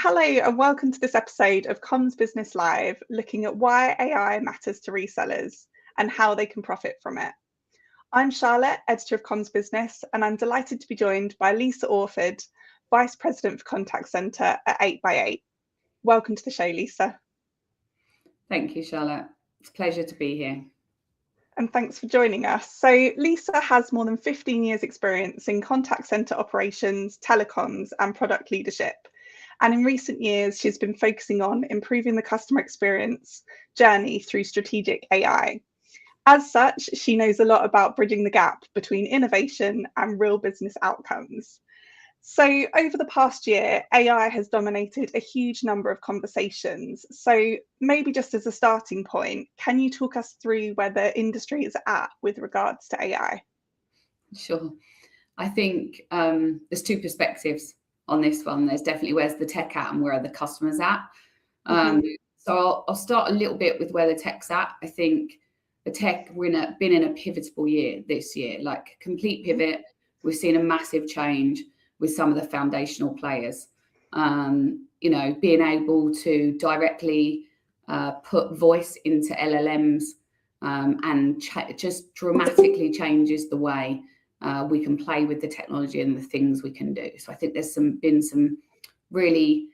Hello and welcome to this episode of Comms Business Live, looking at why AI matters to resellers and how they can profit from it. I'm Charlotte, editor of Comms Business, and I'm delighted to be joined by Lisa Orford, Vice President for Contact Centre at 8x8. Welcome to the show, Lisa. Thank you, Charlotte. It's a pleasure to be here. And thanks for joining us. So Lisa has more than 15 years experience in contact centre operations, telecoms and product leadership. And in recent years, she's been focusing on improving the customer experience journey through strategic AI. As such, she knows a lot about bridging the gap between innovation and real business outcomes. So over the past year, AI has dominated a huge number of conversations. So maybe just as a starting point, can you talk us through where the industry is at with regards to AI? Sure. I think there's two perspectives on this one. There's definitely where's the tech at and where are the customers at. So I'll start a little bit with where the tech's at. I think the tech, been in a pivotal year this year, like complete pivot. We've seen a massive change with some of the foundational players. Being able to directly put voice into LLMs and just dramatically changes the way we can play with the technology and the things we can do. So I think there's been some really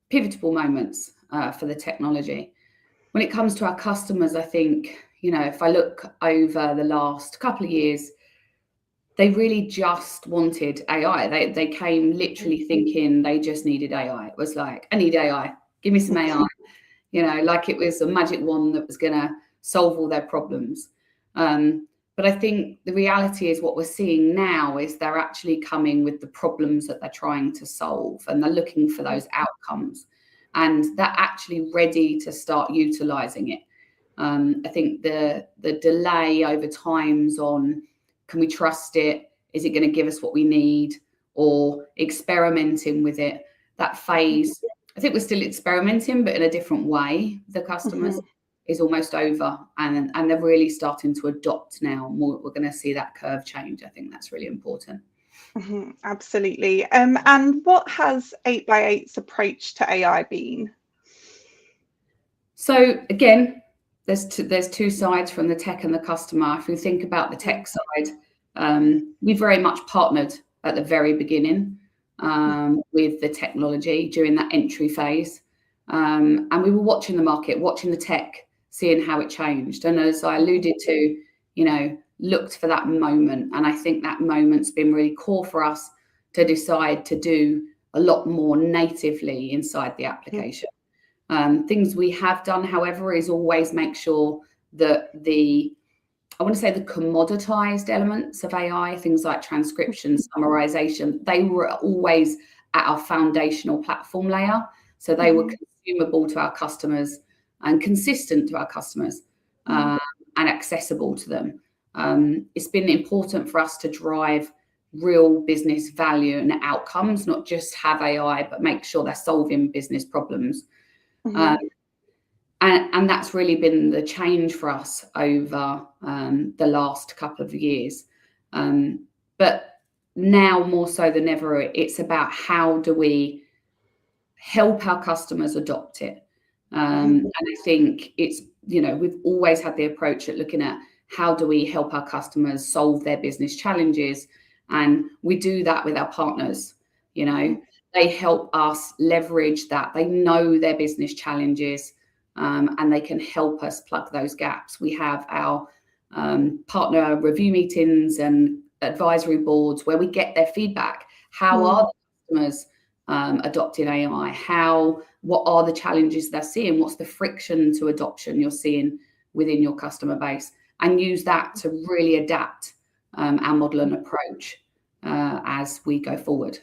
pivotal moments for the technology. When it comes to our customers, I think, if I look over the last couple of years, they really just wanted AI. They came literally thinking they just needed AI. It was like, I need AI, give me some AI, like it was a magic wand that was going to solve all their problems. But I think the reality is what we're seeing now is they're actually coming with the problems that they're trying to solve, and they're looking for those outcomes, and they're actually ready to start utilizing it. I think the delay over times on, can we trust it? Is it going to give us what we need? Or experimenting with it, that phase, I think we're still experimenting, but in a different way. The customers is almost over, and they're really starting to adopt now. More, we're going to see that curve change. I think that's really important. Absolutely. And what has 8x8's approach to AI been? So again, there's two sides from the tech and the customer. If we think about the tech side, we very much partnered at the very beginning with the technology during that entry phase. And we were watching the market, watching the tech, seeing how it changed. And as I alluded to, looked for that moment. And I think that moment's been really core for us to decide to do a lot more natively inside the application. Things we have done, however, is always make sure that the commoditized elements of AI, things like transcription, summarization, they were always at our foundational platform layer. So they were consumable to our customers and consistent to our customers and accessible to them. It's been important for us to drive real business value and outcomes, not just have AI, but make sure they're solving business problems. And that's really been the change for us over the last couple of years. But now more so than ever, it's about how do we help our customers adopt it. And I think it's, we've always had the approach at looking at how do we help our customers solve their business challenges. And we do that with our partners. They help us leverage that. They know their business challenges and they can help us plug those gaps. We have our partner review meetings and advisory boards where we get their feedback. How are the customers adopting AI? What are the challenges they're seeing? What's the friction to adoption you're seeing within your customer base? And use that to really adapt our model and approach as we go forward.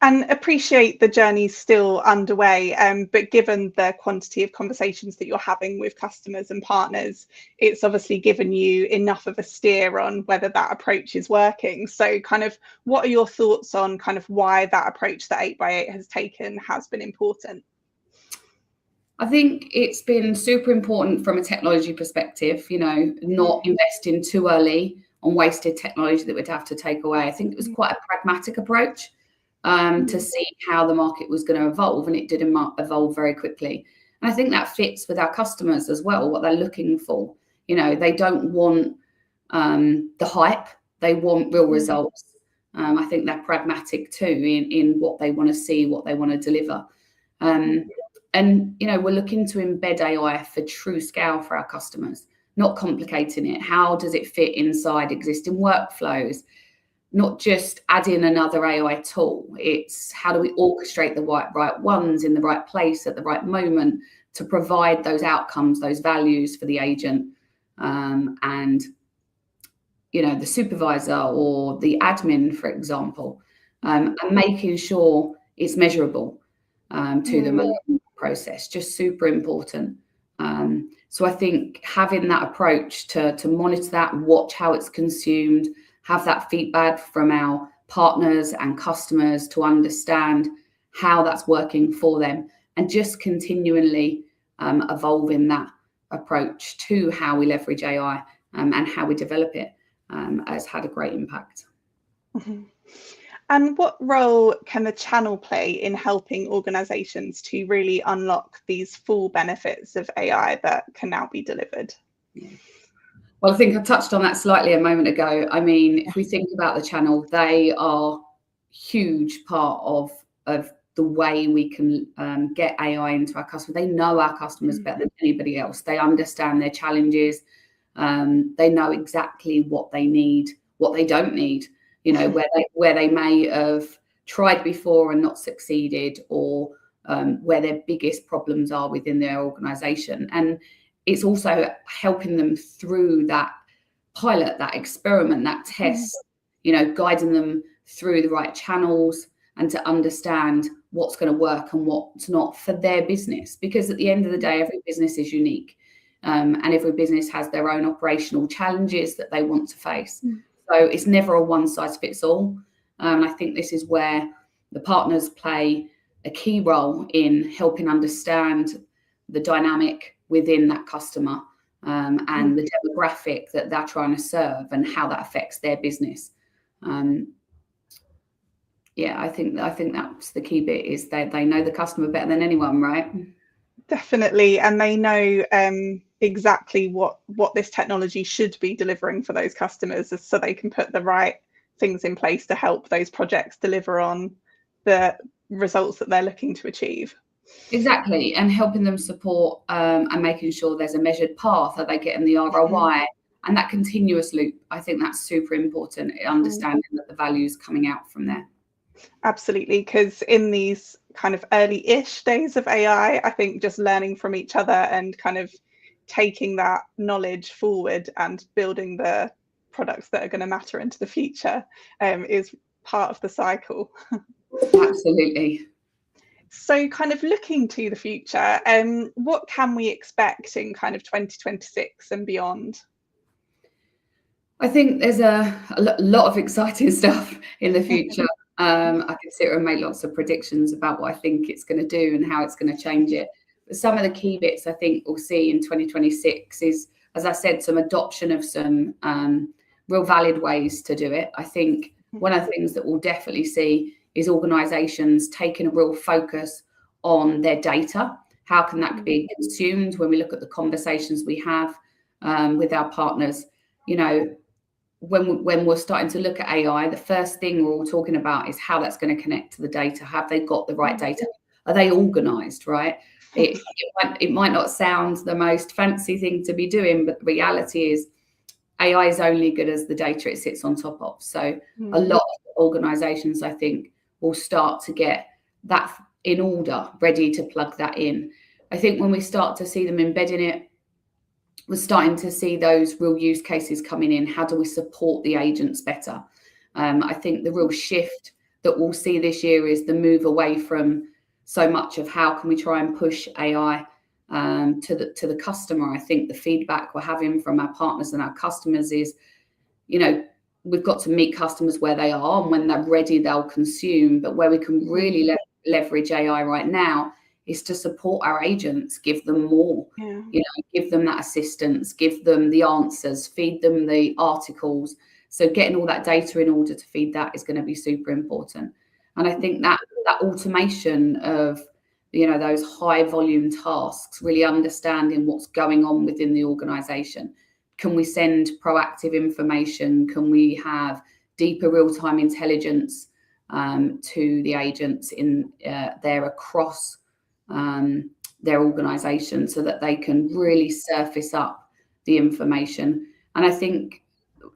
And appreciate the journey's still underway, but given the quantity of conversations that you're having with customers and partners, it's obviously given you enough of a steer on whether that approach is working. So kind of what are your thoughts on kind of why that approach that 8x8 has taken has been important? I think it's been super important from a technology perspective, not investing too early on wasted technology that we'd have to take away. I think it was quite a pragmatic approach. to see how the market was going to evolve, and it did evolve very quickly. And I think that fits with our customers as well, what they're looking for. You know, they don't want the hype, they want real results. I think they're pragmatic too in what they want to see, what they want to deliver. And, you know, we're looking to embed AI for true scale for our customers, not complicating it. How does it fit inside existing workflows? Not just add in another AI tool. It's how do we orchestrate the right ones in the right place at the right moment to provide those outcomes, those values for the agent, and, you know, the supervisor or the admin, for example, and making sure it's measurable to them along the process. Just super important. So I think having that approach to monitor that, watch how it's consumed, have that feedback from our partners and customers to understand how that's working for them, and just continually evolving that approach to how we leverage AI and how we develop it has had a great impact. And what role can the channel play in helping organisations to really unlock these full benefits of AI that can now be delivered? Well, I think I touched on that slightly a moment ago. I mean, if we think about the channel, they are a huge part of the way we can get AI into our customers. They know our customers better than anybody else. They understand their challenges. They know exactly what they need, what they don't need, you know, where they may have tried before and not succeeded, or where their biggest problems are within their organisation. And it's also helping them through that pilot, that experiment, that test, you know, guiding them through the right channels and to understand what's going to work and what's not for their business. Because at the end of the day, every business is unique, and every business has their own operational challenges that they want to face. So it's never a one size fits all. And I think this is where the partners play a key role in helping understand the dynamic within that customer and the demographic that they're trying to serve and how that affects their business. Yeah, I think that's the key bit, is that they know the customer better than anyone, right? Definitely, and they know exactly what this technology should be delivering for those customers, so they can put the right things in place to help those projects deliver on the results that they're looking to achieve. Exactly, and helping them support and making sure there's a measured path. Are they getting the ROI? And that continuous loop, I think that's super important, understanding that the value is coming out from there. Absolutely, because in these kind of early-ish days of AI, I think just learning from each other and kind of taking that knowledge forward and building the products that are going to matter into the future is part of the cycle. Absolutely. So kind of looking to the future, what can we expect in kind of 2026 and beyond? I think there's a lot of exciting stuff in the future. I can sit here and make lots of predictions about what I think it's going to do and how it's going to change it. But some of the key bits I think we'll see in 2026 is, as I said, some adoption of some real valid ways to do it. I think one of the things that we'll definitely see is organisations taking a real focus on their data. How can that be consumed? When we look at the conversations we have with our partners, you know, when we're starting to look at AI, the first thing we're all talking about is how that's going to connect to the data. Have they got the right data? Are they organised, right? It might not sound the most fancy thing to be doing, but the reality is AI is only good as the data it sits on top of. So a lot of organisations, I think, will start to get that in order, ready to plug that in. I think when we start to see them embedding it, we're starting to see those real use cases coming in. How do we support the agents better? I think the real shift that we'll see this year is the move away from so much of how can we try and push AI to the customer. I think the feedback we're having from our partners and our customers is, you know, we've got to meet customers where they are, and when they're ready, they'll consume. But where we can really leverage AI right now is to support our agents, give them more, you know, give them that assistance, give them the answers, feed them the articles. So getting all that data in order to feed that is going to be super important. And I think that automation of, those high volume tasks, really understanding what's going on within the organization. Can we send proactive information? Can we have deeper real-time intelligence to the agents in there across their organization, so that they can really surface up the information? And I think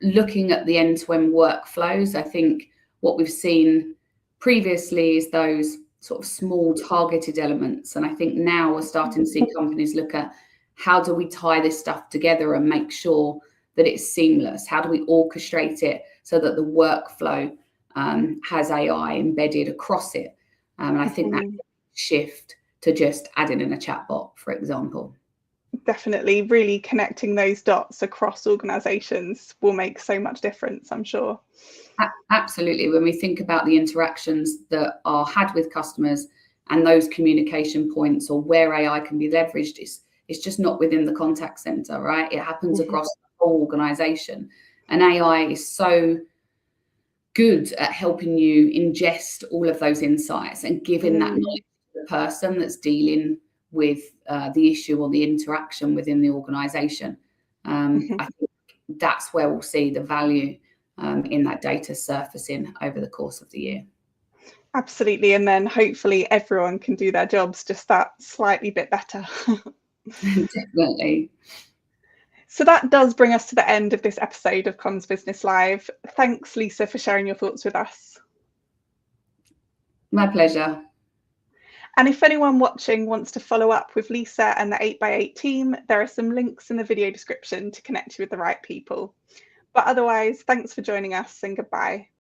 looking at the end-to-end workflows, I think what we've seen previously is those sort of small targeted elements. And I think now we're starting to see companies look at, how do we tie this stuff together and make sure that it's seamless? How do we orchestrate it so that the workflow has AI embedded across it? And I think that shift to just adding in a chatbot, for example. Definitely, really connecting those dots across organizations will make so much difference, I'm sure. Absolutely. When we think about the interactions that are had with customers and those communication points, or where AI can be leveraged, it's just not within the contact center, right? It happens across the whole organization. And AI is so good at helping you ingest all of those insights and giving that knowledge to the person that's dealing with the issue or the interaction within the organization. I think that's where we'll see the value in that data surfacing over the course of the year. Absolutely. And then hopefully everyone can do their jobs just that slightly bit better. Definitely. So that does bring us to the end of this episode of Comms Business Live. Thanks, Lisa, for sharing your thoughts with us. My pleasure. And if anyone watching wants to follow up with Lisa and the 8x8 team, there are some links in the video description to connect you with the right people. But otherwise, thanks for joining us, and goodbye.